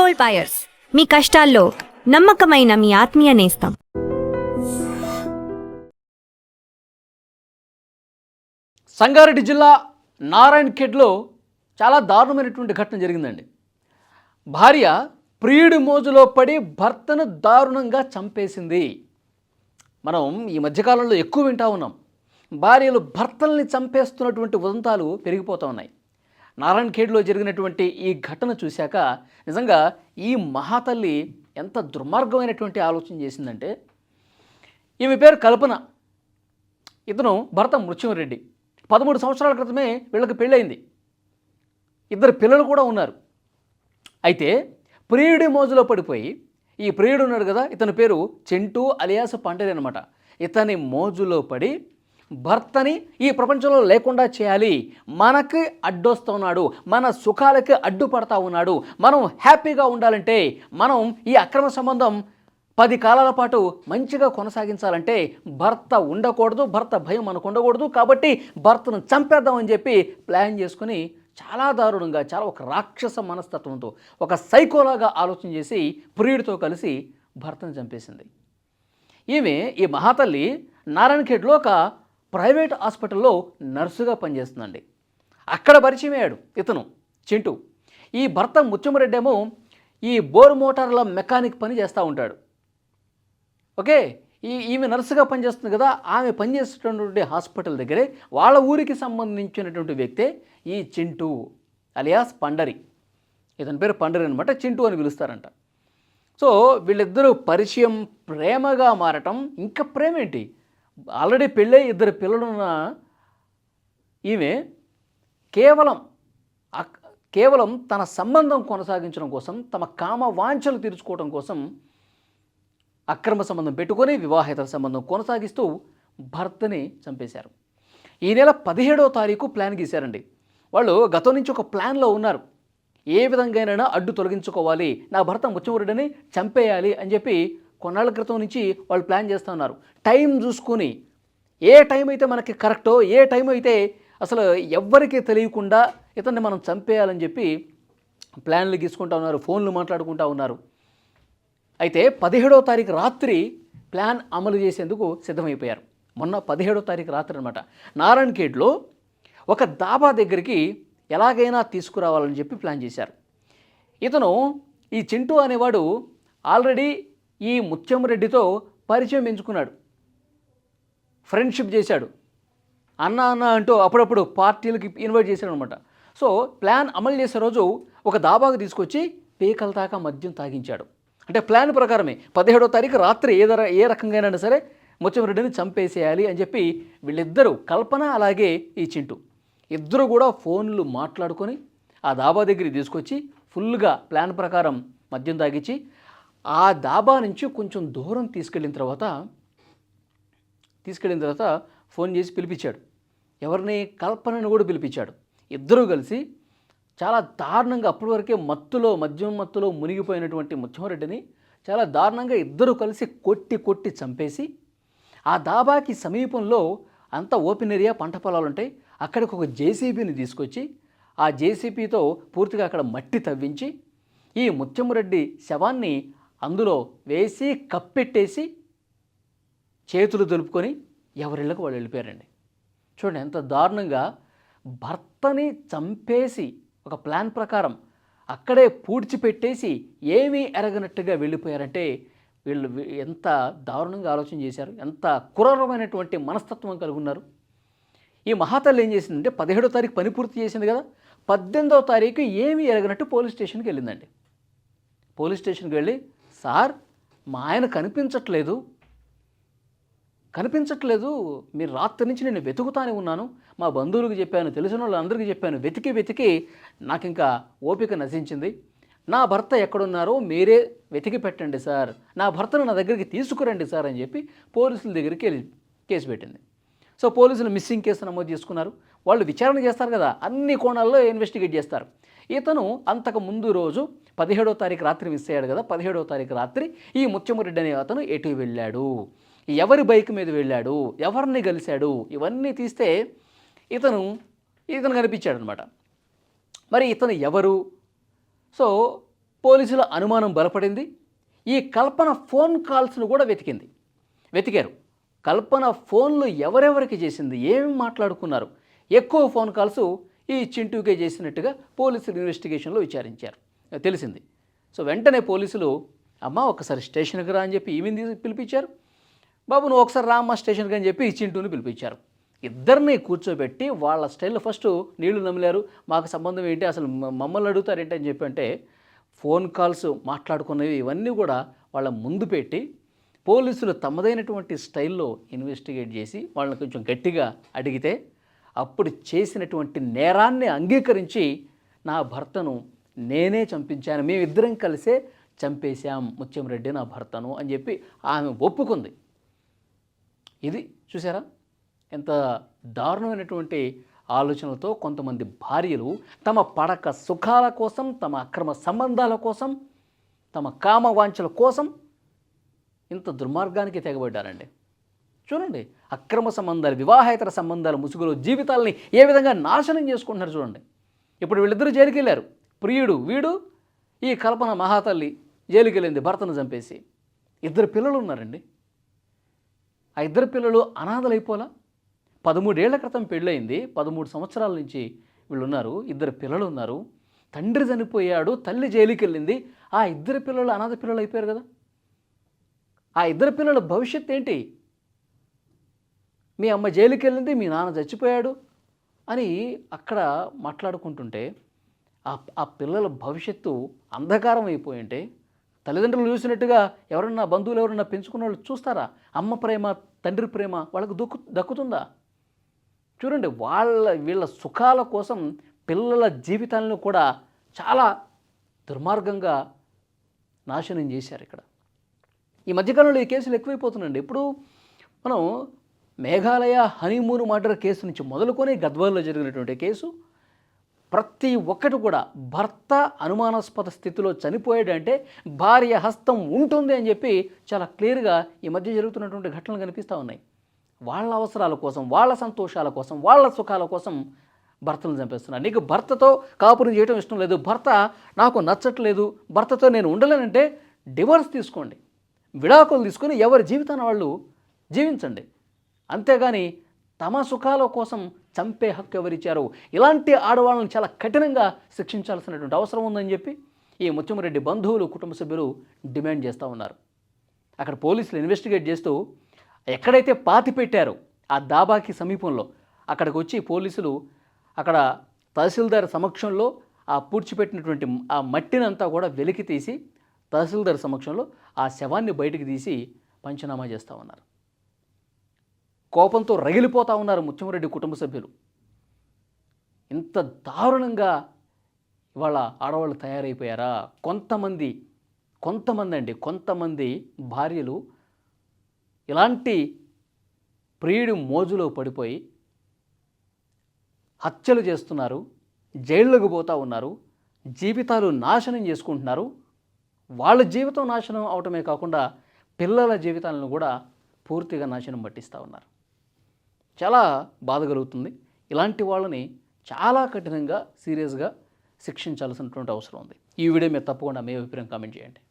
Gold buyers, మీ కష్టాల్లో నమ్మకమైన మీ ఆత్మీయ నేస్తం. సంగారెడ్డి జిల్లా నారాయణఖేడ్లో చాలా దారుణమైనటువంటి ఘటన జరిగిందండి. భార్య ప్రియుడి మోజులో పడి భర్తను దారుణంగా చంపేసింది. మనం ఈ మధ్యకాలంలో ఎక్కువ వింటా ఉన్నాం. భార్యలు భర్తల్ని చంపేస్తున్నటువంటి ఉదంతాలు పెరిగిపోతూ ఉన్నాయి. నారాయణఖేడ్లో జరిగినటువంటి ఈ ఘటన చూశాక నిజంగా ఈ మహాతల్లి ఎంత దుర్మార్గమైనటువంటి ఆలోచన చేసిందంటే, ఈమె పేరు కల్పన, ఇతను భర్త మృత్యుంరెడ్డి. 13 సంవత్సరాల క్రితమే వీళ్ళకి పెళ్ళయింది. 2 పిల్లలు కూడా ఉన్నారు. అయితే ప్రియుడి మోజులో పడిపోయి, ఈ ప్రియుడు ఉన్నాడు కదా, ఇతని పేరు చింటూ అలియాస్ పండరి అనమాట. ఇతని మోజులో పడి భర్తని ఈ ప్రపంచంలో లేకుండా చేయాలి, మనకి అడ్డొస్తున్నాడు, మన సుఖాలకి అడ్డుపడతా ఉన్నాడు, మనం హ్యాపీగా ఉండాలంటే, మనం ఈ అక్రమ సంబంధం 10 కాలాల పాటు మంచిగా కొనసాగించాలంటే భర్త ఉండకూడదు, భర్త భయం మనకు ఉండకూడదు, కాబట్టి భర్తను చంపేద్దామని చెప్పి ప్లాన్ చేసుకుని చాలా దారుణంగా, చాలా ఒక రాక్షస మనస్తత్వంతో, ఒక సైకోలాగా ఆలోచన చేసి ప్రియుడితో కలిసి భర్తను చంపేసింది. ఈమె, ఈ మహాతల్లి నారాయణఖేడ్లో ఒక ప్రైవేట్ హాస్పిటల్లో నర్సుగా పనిచేస్తుందండి. అక్కడ పరిచయం అయ్యాడు ఇతను చింటూ. ఈ భర్త ముత్యమరెడ్డి ఏమో ఈ బోర్ మోటార్ల మెకానిక్ పని చేస్తూ ఉంటాడు. ఓకే, ఈమె నర్సుగా పనిచేస్తుంది కదా, ఆమె పనిచేసేటటువంటి హాస్పిటల్ దగ్గరే వాళ్ళ ఊరికి సంబంధించినటువంటి వ్యక్తే ఈ చింటూ అలియాస్ పండరి. ఇతని పేరు పండరి అనమాట, చింటూ అని పిలుస్తారంట. సో వీళ్ళిద్దరూ పరిచయం, ప్రేమగా మారటం. ఇంకా ప్రేమ ఏంటి, ఆల్రెడీ పెళ్ళై 2 పిల్లలున్న ఈమె కేవలం తన సంబంధం కొనసాగించడం కోసం, తమ కామ వాంఛలు తీర్చుకోవడం కోసం అక్రమ సంబంధం పెట్టుకొని వివాహేతర సంబంధం కొనసాగిస్తూ భర్తని చంపేశారు. ఈ నెల 17వ తారీఖు ప్లాన్ గీశారండి. వాళ్ళు గతం నుంచి ఒక ప్లాన్లో ఉన్నారు. ఏ విధంగానైనా అడ్డు తొలగించుకోవాలి, నా భర్త ముత్యమరెడ్డిని చంపేయాలి అని చెప్పి కొన్నాళ్ళ క్రితం నుంచి వాళ్ళు ప్లాన్ చేస్తూ ఉన్నారు. టైం చూసుకొని, ఏ టైం అయితే మనకి కరెక్టో, ఏ టైం అయితే అసలు ఎవ్వరికీ తెలియకుండా ఇతన్ని మనం చంపేయాలని చెప్పి ప్లాన్లు గీసుకుంటూ ఉన్నారు, ఫోన్లు మాట్లాడుకుంటూ ఉన్నారు. అయితే 17వ తారీఖు రాత్రి ప్లాన్ అమలు చేసేందుకు సిద్ధమైపోయారు. మొన్న 17వ తారీఖు రాత్రి అనమాట, నారాయణఖేడ్లో ఒక దాబా దగ్గరికి ఎలాగైనా తీసుకురావాలని చెప్పి ప్లాన్ చేశారు. ఇతను, ఈ చింటూ అనేవాడు ఆల్రెడీ ఈ ముత్యంరెడ్డితో పరిచయం పెంచుకున్నాడు, ఫ్రెండ్షిప్ చేశాడు, అన్న అంటూ అప్పుడప్పుడు పార్టీలకి ఇన్వైట్ చేశాడు అనమాట. సో ప్లాన్ అమలు చేసే రోజు ఒక దాబాకు తీసుకొచ్చి పీకల దాకా మద్యం తాగించాడు. అంటే ప్లాన్ ప్రకారమే 17వ తారీఖు రాత్రి ఏ రకంగానైనా సరే ముత్యంరెడ్డిని చంపేసేయాలి అని చెప్పి వీళ్ళిద్దరూ, కల్పన అలాగే ఈ చింటూ, ఇద్దరు కూడా ఫోన్లు మాట్లాడుకొని ఆ దాబా దగ్గరికి తీసుకొచ్చి ఫుల్గా ప్లాన్ ప్రకారం మద్యం తాగించి ఆ దాబా నుంచి కొంచెం దూరం తీసుకెళ్ళిన తర్వాత ఫోన్ చేసి పిలిపించాడు. ఎవరిని? కల్పనను కూడా పిలిపించాడు. ఇద్దరూ కలిసి చాలా దారుణంగా, అప్పటి వరకే మద్యం మత్తులో మునిగిపోయినటువంటి ముత్యమరెడ్డిని చాలా దారుణంగా ఇద్దరు కలిసి కొట్టి చంపేసి, ఆ దాబాకి సమీపంలో అంతా ఓపెన్ ఏరియా, పంట పొలాలు ఉంటాయి, అక్కడికి ఒక జేసీబీని తీసుకొచ్చి ఆ జేసీబీతో పూర్తిగా అక్కడ మట్టి తవ్వించి ఈ ముత్యమరెడ్డి శవాన్ని అందులో వేసి కప్పెట్టేసి చేతులు దులుపుకొని ఎవరిళ్ళకు వాళ్ళు వెళ్ళిపోయారండి. చూడండి ఎంత దారుణంగా, భర్తని చంపేసి ఒక ప్లాన్ ప్రకారం అక్కడే పూడ్చిపెట్టేసి ఏమీ ఎరగనట్టుగా వెళ్ళిపోయారంటే వీళ్ళు ఎంత దారుణంగా ఆలోచన చేశారు, ఎంత క్రూరమైనటువంటి మనస్తత్వం కలిగి ఉన్నారు. ఈ మహాతల్లి ఏం చేసిందంటే 17వ తారీఖు పని పూర్తి చేసింది కదా, 18వ తారీఖు ఏమీ ఎరగనట్టు పోలీస్ స్టేషన్కి వెళ్ళిందండి. పోలీస్ స్టేషన్కి వెళ్ళి, సార్ మా ఆయన కనిపించట్లేదు, మీరు రాత్రి నుంచి నేను వెతుకుతానే ఉన్నాను, మా బంధువులకు చెప్పాను, తెలిసిన వాళ్ళందరికీ చెప్పాను, వెతికి నాకు ఇంకా ఓపిక నశించింది, నా భర్త ఎక్కడున్నారో మీరే వెతికి పెట్టండి సార్, నా భర్తను నా దగ్గరికి తీసుకురండి సార్ అని చెప్పి పోలీసుల దగ్గరికి వెళ్ళి కేసు పెట్టింది. సో పోలీసులు మిస్సింగ్ కేసు నమోదు చేసుకున్నారు. వాళ్ళు విచారణ చేస్తారు కదా, అన్ని కోణాల్లో ఇన్వెస్టిగేట్ చేస్తారు. ఇతను అంతకు ముందు రోజు 17వ తారీఖు రాత్రి మిస్ అయ్యాడు కదా, 17వ తారీఖు రాత్రి ఈ ముత్యమరెడ్డి అనే అతను ఎటు వెళ్ళాడు, ఎవరి బైక్ మీద వెళ్ళాడు, ఎవరిని కలిశాడు, ఇవన్నీ తీస్తే ఇతను కనిపించాడు అనమాట. మరి ఇతను ఎవరు? సో పోలీసుల అనుమానం బలపడింది. ఈ కల్పన ఫోన్ కాల్స్ను కూడా వెతికారు. కల్పన ఫోన్లు ఎవరెవరికి చేసింది, ఏమి మాట్లాడుకున్నారు, ఎక్కువ ఫోన్ కాల్స్ ఈ చింటూకే చేసినట్టుగా పోలీసులు ఇన్వెస్టిగేషన్లో విచారించారు, తెలిసింది. సో వెంటనే పోలీసులు అమ్మ ఒకసారి స్టేషన్కి రా అని చెప్పి ఈమెని పిలిపించారు. బాబు నువ్వు ఒకసారి రామ్మ స్టేషన్కి అని చెప్పి ఈ చింటూని పిలిపించారు. ఇద్దరిని కూర్చోబెట్టి వాళ్ళ స్టైల్లో ఫస్ట్ నీళ్లు నమిలారు. మాకు సంబంధం ఏంటి, అసలు మమ్మల్ని అడుగుతారు ఏంటి అని చెప్పి అంటే ఫోన్ కాల్స్ మాట్లాడుకున్నవి ఇవన్నీ కూడా వాళ్ళ ముందు పెట్టి పోలీసులు తమదైనటువంటి స్టైల్లో ఇన్వెస్టిగేట్ చేసి వాళ్ళని కొంచెం గట్టిగా అడిగితే అప్పుడు చేసినటువంటి నేరాన్ని అంగీకరించి నా భర్తను నేనే చంపించాను, మేమిద్దరం కలిసే చంపేశాం ముత్యంరెడ్డి నా భర్తను అని చెప్పి ఆమె ఒప్పుకుంది. ఇది చూసారా ఎంత దారుణమైనటువంటి ఆలోచనలతో కొంతమంది భార్యలు తమ పడక సుఖాల కోసం, తమ అక్రమ సంబంధాల కోసం, తమ కామవాంఛల కోసం ఇంత దుర్మార్గానికి తెగబడ్డారండి. చూడండి అక్రమ సంబంధాలు, వివాహేతర సంబంధాల ముసుగులో జీవితాలని ఏ విధంగా నాశనం చేసుకుంటున్నారు చూడండి. ఇప్పుడు వీళ్ళిద్దరూ జైలుకి వెళ్ళారు. ప్రియుడు వీడు, ఈ కల్పన మహాతల్లి జైలుకి వెళ్ళింది భర్తను చంపేసి. 2 పిల్లలు ఉన్నారండి. ఆ 2 పిల్లలు అనాథలైపోలా. 13 ఏళ్ల క్రితం పెళ్ళయింది, 13 సంవత్సరాల నుంచి వీళ్ళు ఉన్నారు. 2 పిల్లలు ఉన్నారు. తండ్రి చనిపోయాడు, తల్లి జైలుకి వెళ్ళింది. ఆ 2 పిల్లలు అనాథ పిల్లలు అయిపోయారు కదా. ఆ 2 పిల్లల భవిష్యత్తు ఏంటి? మీ అమ్మ జైలుకి వెళ్ళింది, మీ నాన్న చచ్చిపోయాడు అని అక్కడ మాట్లాడుకుంటుంటే ఆ పిల్లల భవిష్యత్తు అంధకారం అయిపోయి ఉంటే తల్లిదండ్రులు చూసినట్టుగా ఎవరన్నా బంధువులు ఎవరన్నా పెంచుకున్న వాళ్ళు చూస్తారా? అమ్మ ప్రేమ, తండ్రి ప్రేమ వాళ్ళకు దక్కుతుందా? చూడండి వీళ్ళ సుఖాల కోసం పిల్లల జీవితాలను కూడా చాలా దుర్మార్గంగా నాశనం చేశారు ఇక్కడ. ఈ మధ్యకాలంలో ఈ కేసులు ఎక్కువైపోతున్నాయండి. ఇప్పుడు మనం మేఘాలయ హనీమూన్ మర్డర్ కేసు నుంచి మొదలుకొని గద్వాల్లో జరిగినటువంటి కేసు, ప్రతి ఒక్కటి కూడా భర్త అనుమానాస్పద స్థితిలో చనిపోయాడంటే భార్య హస్తం ఉంటుంది అని చెప్పి చాలా క్లియర్గా ఈ మధ్య జరుగుతున్నటువంటి ఘటనలు కనిపిస్తూ ఉన్నాయి. వాళ్ళ అవసరాల కోసం, వాళ్ళ సంతోషాల కోసం, వాళ్ళ సుఖాల కోసం భర్తలను చంపేస్తున్నారు. నీకు భర్తతో కాపురం చేయడం ఇష్టం లేదు, భర్త నాకు నచ్చట్లేదు, భర్తతో నేను ఉండలేనంటే డివోర్స్ తీసుకోండి, విడాకులు తీసుకొని ఎవరి జీవితాన్ని వాళ్ళు జీవించండి. అంతేగాని తమ సుఖాల కోసం చంపే హక్కు ఎవరిచ్చారు? ఇలాంటి ఆడవాళ్ళని చాలా కఠినంగా శిక్షించాల్సినటువంటి అవసరం ఉందని చెప్పి ఈ ముత్యంరెడ్డి బంధువులు, కుటుంబ సభ్యులు డిమాండ్ చేస్తూ ఉన్నారు. అక్కడ పోలీసులు ఇన్వెస్టిగేట్ చేస్తూ ఎక్కడైతే పాతి పెట్టారో ఆ దాబాకి సమీపంలో అక్కడికి వచ్చి పోలీసులు అక్కడ తహసీల్దార్ సమక్షంలో ఆ పూడ్చిపెట్టినటువంటి ఆ మట్టినంతా కూడా వెలికి తీసి తహసీల్దార్ సమక్షంలో ఆ శవాన్ని బయటికి తీసి పంచనామా చేస్తూ ఉన్నారు. కోపంతో రగిలిపోతూ ఉన్నారు ముత్యంరెడ్డి కుటుంబ సభ్యులు. ఇంత దారుణంగా ఇవాళ ఆడవాళ్ళు తయారైపోయారా? కొంతమంది భార్యలు ఇలాంటి ప్రియుడి మోజులో పడిపోయి హత్యలు చేస్తున్నారు, జైళ్ళకు పోతూ ఉన్నారు, జీవితాలు నాశనం చేసుకుంటున్నారు. వాళ్ళ జీవితం నాశనం అవటమే కాకుండా పిల్లల జీవితాలను కూడా పూర్తిగా నాశనం పట్టిస్తూ ఉన్నారు. చాలా బాధ కలుగుతుంది. ఇలాంటి వాళ్ళని చాలా కఠినంగా, సీరియస్గా శిక్షించాల్సినటువంటి అవసరం ఉంది. ఈ వీడియో మీద తప్పకుండా మీ అభిప్రాయం కామెంట్ చేయండి.